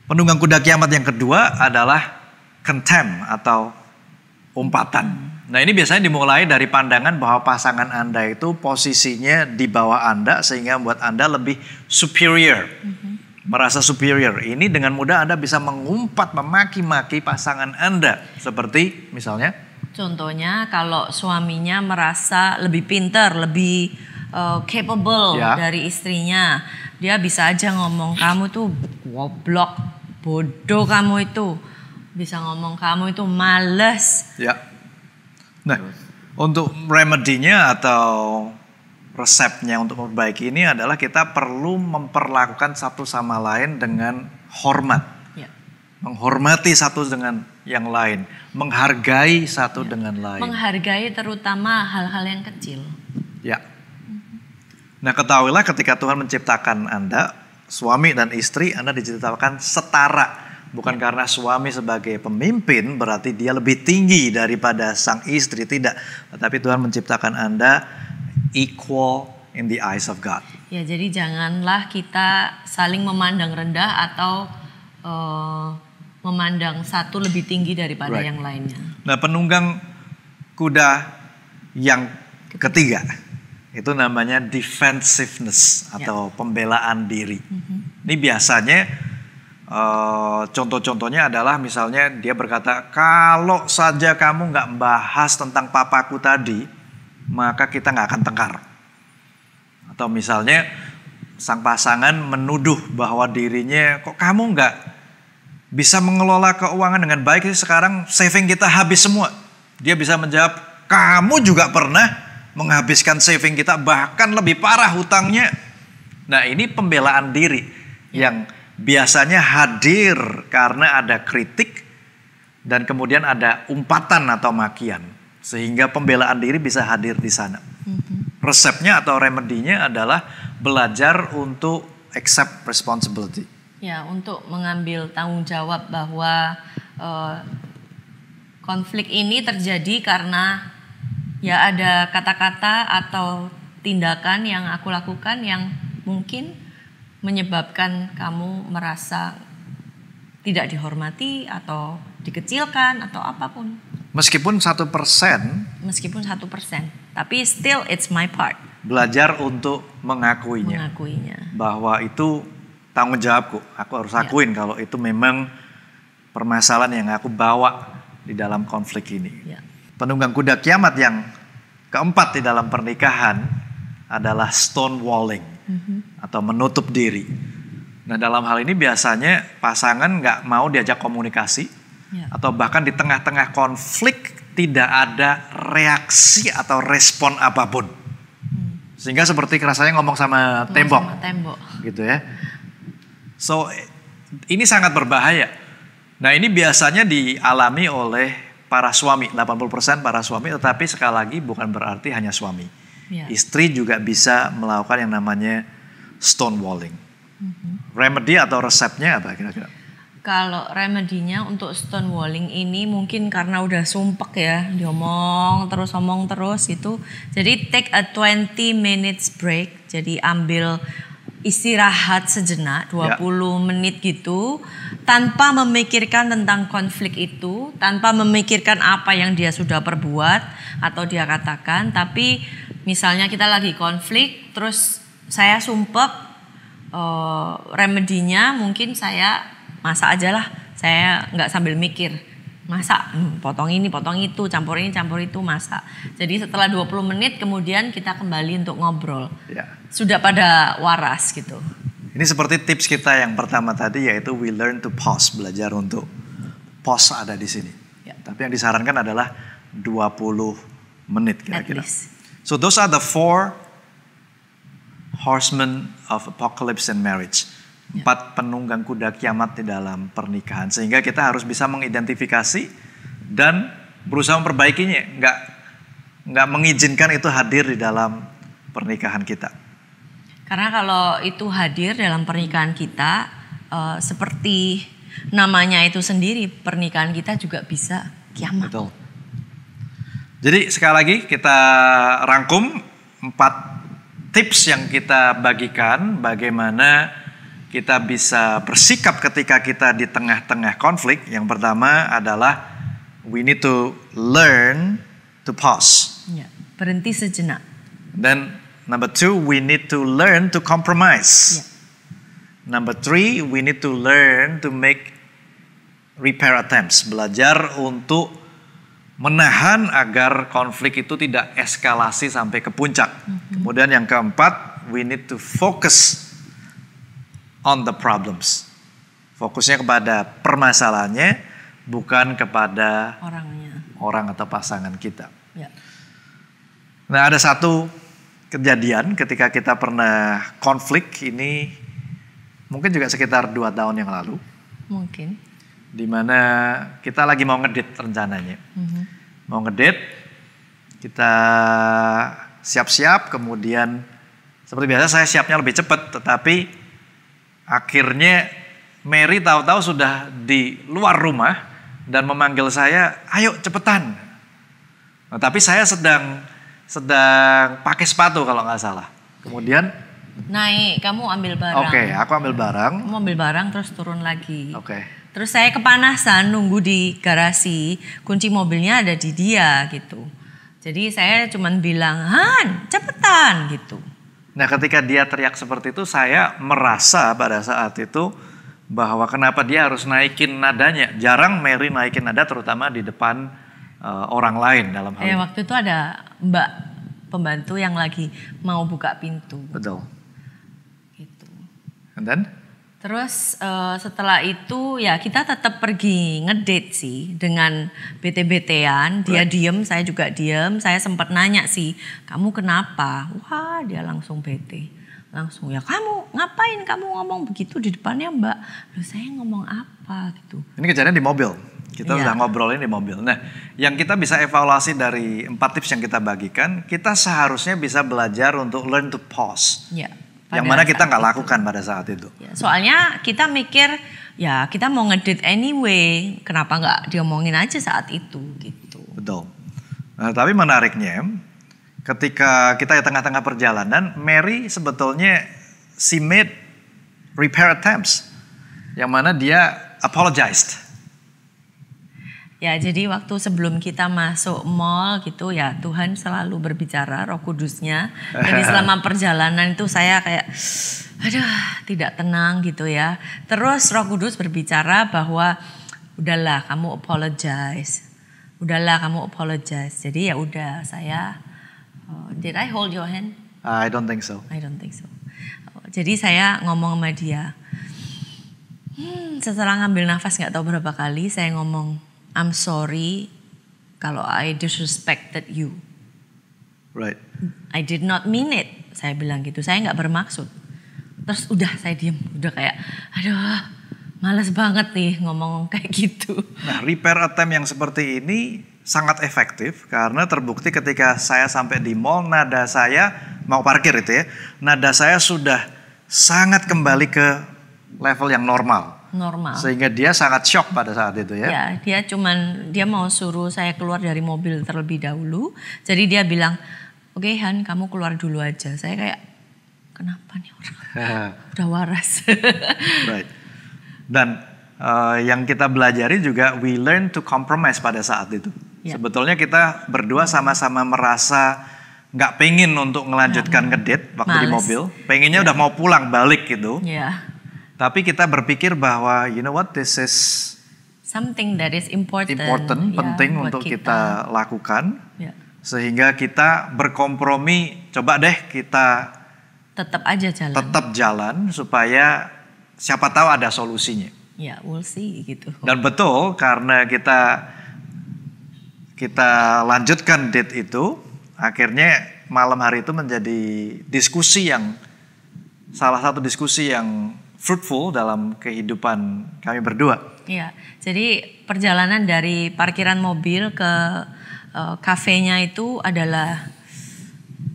Penunggang kuda kiamat yang kedua adalah contempt atau umpatan. Nah, ini biasanya dimulai dari pandangan bahwa pasangan Anda itu posisinya di bawah Anda sehingga membuat Anda lebih superior. Merasa superior. Ini dengan mudah Anda bisa mengumpat, memaki-maki pasangan Anda. Seperti misalnya? Contohnya kalau suaminya merasa lebih pintar, lebih capable dari istrinya. Dia bisa aja ngomong, kamu tuh goblok, bodoh kamu itu. Bisa ngomong kamu itu males. Ya. Nah, untuk remedinya atau resepnya untuk memperbaiki ini adalah kita perlu memperlakukan satu sama lain dengan hormat. Ya. Menghormati satu dengan yang lain. Menghargai satu dengan lain. Menghargai terutama hal-hal yang kecil. Ya. Nah, ketahuilah ketika Tuhan menciptakan Anda, suami dan istri, Anda diciptakan setara. Bukan karena suami sebagai pemimpin berarti dia lebih tinggi daripada sang istri, tidak. Tetapi Tuhan menciptakan Anda equal in the eyes of God. Ya, jadi janganlah kita saling memandang rendah atau memandang satu lebih tinggi daripada yang lainnya. Nah, penunggang kuda yang ketiga itu namanya defensiveness atau pembelaan diri. Ini biasanya contoh-contohnya adalah misalnya dia berkata, kalau saja kamu nggak bahas tentang papaku tadi, maka kita nggak akan tengkar. Atau misalnya sang pasangan menuduh bahwa dirinya, kok kamu nggak bisa mengelola keuangan dengan baik, sekarang saving kita habis semua. Dia bisa menjawab, kamu juga pernah menghabiskan saving kita, bahkan lebih parah hutangnya. Nah, ini pembelaan diri yang biasanya hadir karena ada kritik dan kemudian ada umpatan atau makian. Sehingga pembelaan diri bisa hadir di sana. Resepnya atau remedinya adalah belajar untuk accept responsibility. Ya, untuk mengambil tanggung jawab bahwa konflik ini terjadi karena ya ada kata-kata atau tindakan yang aku lakukan yang mungkin menyebabkan kamu merasa tidak dihormati atau dikecilkan atau apapun. Meskipun 1%. Meskipun 1%, tapi still it's my part. Belajar untuk mengakuinya. Bahwa itu tanggung jawabku. Aku harus akuin kalau itu memang permasalahan yang aku bawa di dalam konflik ini. Penunggang kuda kiamat yang keempat di dalam pernikahan adalah stonewalling atau menutup diri. Nah, dalam hal ini biasanya pasangan nggak mau diajak komunikasi atau bahkan di tengah-tengah konflik tidak ada reaksi atau respon apapun. Sehingga seperti rasanya ngomong sama tembok. Gitu ya. So, ini sangat berbahaya. Nah, ini biasanya dialami oleh para suami, 80% para suami, tetapi sekali lagi bukan berarti hanya suami. Istri juga bisa melakukan yang namanya stonewalling. Remedy atau resepnya apa kira-kira? Kalau remedinya untuk stonewalling ini mungkin karena udah sumpek ya, diomong terus gitu. Jadi take a 20 minutes break, jadi ambil istirahat sejenak 20 menit gitu, tanpa memikirkan tentang konflik itu, tanpa memikirkan apa yang dia sudah perbuat atau dia katakan, tapi misalnya kita lagi konflik, terus saya sumpek, remedinya mungkin saya masak aja lah, saya nggak sambil mikir, masak, potong ini, potong itu, campur ini, campur itu, masak. Jadi setelah 20 menit kemudian kita kembali untuk ngobrol. Sudah pada waras gitu. Ini seperti tips kita yang pertama tadi yaitu we learn to pause, belajar untuk pause ada di sini. Tapi yang disarankan adalah 20 menit kira-kira. So those are the 4 horsemen of apocalypse and marriage. 4 penunggang kuda kiamat di dalam pernikahan. Sehingga kita harus bisa mengidentifikasi dan berusaha memperbaikinya. Nggak mengizinkan itu hadir di dalam pernikahan kita. Karena kalau itu hadir dalam pernikahan kita, seperti namanya itu sendiri, pernikahan kita juga bisa kiamat. Betul. Jadi sekali lagi kita rangkum 4 tips yang kita bagikan bagaimana kita bisa bersikap ketika kita di tengah-tengah konflik. Yang pertama adalah we need to learn to pause. Berhenti sejenak. Dan number 2, we need to learn to compromise. Number 3, we need to learn to make repair attempts. Belajar untuk menahan agar konflik itu tidak eskalasi sampai ke puncak. Kemudian yang keempat, we need to focus on the problems. Fokusnya kepada permasalahannya, bukan kepada orang atau pasangan kita. Nah, ada satu kejadian ketika kita pernah konflik, ini mungkin juga sekitar 2 tahun yang lalu. Mungkin. Dimana kita lagi mau ngedate rencananya. Mau ngedate, kita siap-siap, kemudian seperti biasa saya siapnya lebih cepat, tetapi akhirnya Mary tahu-tahu sudah di luar rumah dan memanggil saya, ayo cepetan. Nah, tapi saya sedang pakai sepatu kalau nggak salah. Kemudian naik, kamu ambil barang. Oke, aku ambil barang. Kamu ambil barang terus turun lagi. Oke. Terus saya kepanasan nunggu di garasi, kunci mobilnya ada di dia gitu. Jadi saya cuman bilang, Han cepetan gitu. Nah, ketika dia teriak seperti itu, saya merasa pada saat itu bahwa kenapa dia harus naikin nadanya. Jarang Mary naikin nada terutama di depan orang lain dalam hal ini. Waktu itu ada Mbak pembantu yang lagi mau buka pintu. Betul. Gitu. And then? Terus setelah itu ya kita tetap pergi ngedate sih dengan bete-betean. Dia diem, saya juga diem. Saya sempat nanya sih, kamu kenapa? Wah, dia langsung bete. Langsung, ya kamu ngapain kamu ngomong begitu di depannya Mbak? Loh saya ngomong apa gitu. Ini kejadian di mobil. Kita Iya. udah ngobrolin di mobil. Nah, yang kita bisa evaluasi dari 4 tips yang kita bagikan, kita seharusnya bisa belajar untuk learn to pause. Ya, Yang pada mana kita saat nggak itu. lakukan pada saat itu. Ya, soalnya kita mikir, ya kita mau ngedate anyway, kenapa nggak diomongin aja saat itu gitu. Betul. Nah, tapi menariknya, ketika kita di tengah-tengah perjalanan, Mary sebetulnya she made repair attempts. Yang mana dia apologized. Ya jadi waktu sebelum kita masuk mall gitu ya Tuhan selalu berbicara, Roh Kudusnya. Jadi selama perjalanan itu saya kayak aduh tidak tenang gitu ya. Terus Roh Kudus berbicara bahwa udahlah kamu apologize. Udahlah kamu apologize. Jadi ya udah saya did I hold your hand? I don't think so. I don't think so. Jadi saya ngomong sama dia. Setelah ngambil nafas nggak tahu berapa kali saya ngomong, I'm sorry kalau I disrespected you. Right. I did not mean it. Saya bilang gitu, saya nggak bermaksud. Terus udah saya diem, udah kayak, aduh males banget nih ngomong kayak gitu. Nah, repair attempt yang seperti ini sangat efektif karena terbukti ketika saya sampai di mall, nada saya mau parkir itu ya, nada saya sudah sangat kembali ke level yang normal. Normal. Sehingga dia sangat shock pada saat itu ya. Ya, dia mau suruh saya keluar dari mobil terlebih dahulu. Jadi dia bilang, oke Han, kamu keluar dulu aja. Saya kayak, kenapa nih orang? Udah waras. Right. Dan yang kita pelajari juga, we learn to compromise pada saat itu. Ya. Sebetulnya kita berdua sama-sama merasa nggak pengen untuk ngelanjutkan ngedate waktu di Males. mobil. Pengennya udah mau pulang balik gitu. Ya. Tapi kita berpikir bahwa you know what, this is Something that is important. important, ya, penting buat untuk kita lakukan. Ya. Sehingga kita berkompromi, coba deh kita Tetap aja jalan. tetap jalan supaya siapa tahu ada solusinya. Ya, we'll see gitu. Dan betul karena kita lanjutkan date itu, akhirnya malam hari itu menjadi diskusi yang salah satu diskusi yang fruitful dalam kehidupan kami berdua. Iya, jadi perjalanan dari parkiran mobil ke kafenya itu adalah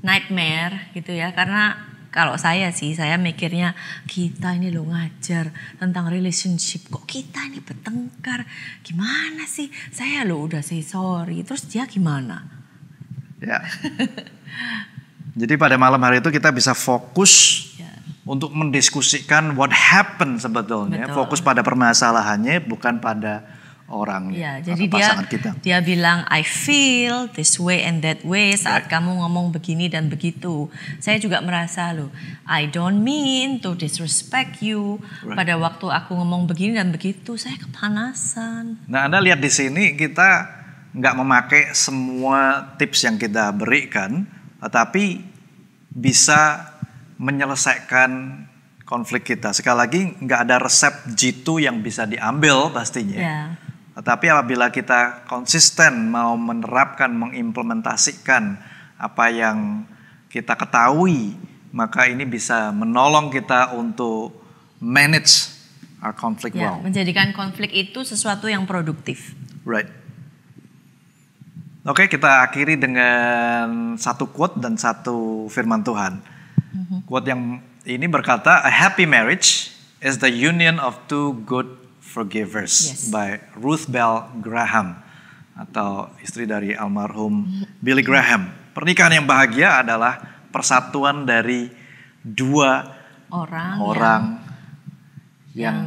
nightmare gitu ya, karena kalau saya mikirnya kita ini loh ngajar tentang relationship, kok kita ini bertengkar, gimana sih? Saya loh udah say sorry, terus dia gimana? Ya. Jadi pada malam hari itu kita bisa fokus untuk mendiskusikan what happened sebetulnya. Betul. Fokus pada permasalahannya, bukan pada orangnya Ya, jadi atau pasangan kita. dia bilang I feel this way and that way saat kamu ngomong begini dan begitu. Saya juga merasa loh, I don't mean to disrespect you. Right. Pada waktu aku ngomong begini dan begitu, saya kepanasan. Nah, Anda lihat di sini kita nggak memakai semua tips yang kita berikan, tetapi bisa menyelesaikan konflik kita. Sekali lagi nggak ada resep jitu yang bisa diambil pastinya. Ya. Tetapi apabila kita konsisten mau menerapkan, mengimplementasikan apa yang kita ketahui, maka ini bisa menolong kita untuk manage our conflict Ya, well. menjadikan konflik itu sesuatu yang produktif. Right. Oke, kita akhiri dengan satu quote dan satu firman Tuhan. Quote yang ini berkata, a happy marriage is the union of two good forgivers. Yes. By Ruth Bell Graham, atau istri dari almarhum Billy Graham. Pernikahan yang bahagia adalah persatuan dari dua orang yang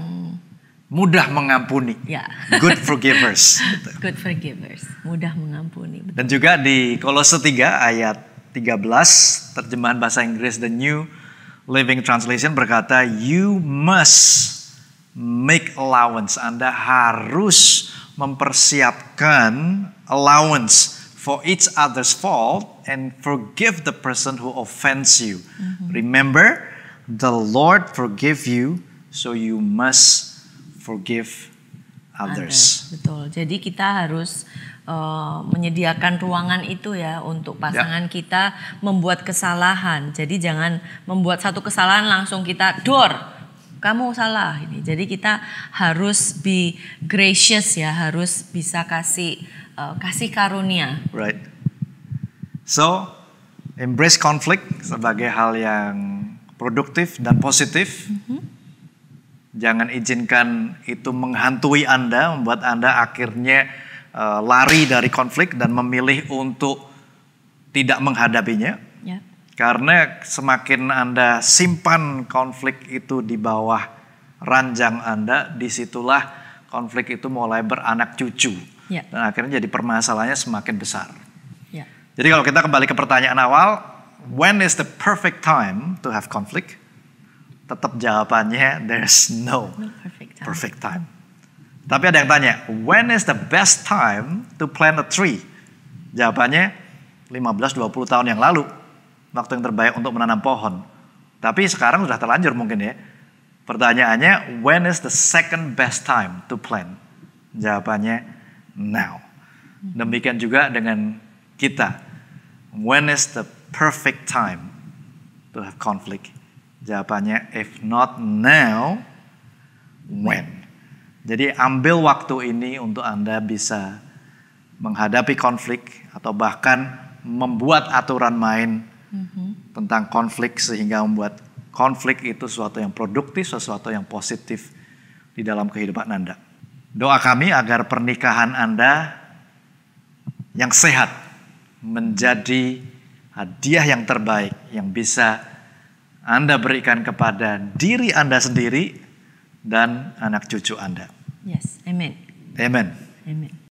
mudah mengampuni. Ya. Good forgivers. Gitu. Good forgivers, mudah mengampuni. Dan juga di Kolose 3 ayat 13, terjemahan bahasa Inggris The New Living Translation berkata, you must make allowance. Anda harus mempersiapkan allowance for each other's fault and forgive the person who offends you. Remember, the Lord forgive you, so you must forgive others. Betul. Jadi kita harus menyediakan ruangan itu ya untuk pasangan kita membuat kesalahan. Jadi jangan membuat satu kesalahan langsung kita kamu salah ini. Jadi kita harus be gracious ya, harus bisa kasih karunia. Right. So, embrace conflict sebagai hal yang produktif dan positif. Jangan izinkan itu menghantui Anda, membuat Anda akhirnya lari dari konflik dan memilih untuk tidak menghadapinya. Ya. Karena semakin Anda simpan konflik itu di bawah ranjang Anda, disitulah konflik itu mulai beranak cucu. Ya. Dan akhirnya jadi permasalahannya semakin besar. Ya. Jadi kalau kita kembali ke pertanyaan awal, when is the perfect time to have conflict? Tetap jawabannya there's no perfect time. Tapi ada yang tanya, when is the best time to plant a tree? Jawabannya 15-20 tahun yang lalu, waktu yang terbaik untuk menanam pohon. Tapi sekarang sudah terlanjur mungkin ya. Pertanyaannya, when is the second best time to plant? Jawabannya now. Demikian juga dengan kita. When is the perfect time to have conflict? Jawabannya, if not now, when? Jadi ambil waktu ini untuk Anda bisa menghadapi konflik atau bahkan membuat aturan main tentang konflik sehingga membuat konflik itu sesuatu yang produktif, sesuatu yang positif di dalam kehidupan Anda. Doa kami agar pernikahan Anda yang sehat menjadi hadiah yang terbaik yang bisa Anda berikan kepada diri Anda sendiri dan anak cucu Anda. Yes, amen. Amen. Amen.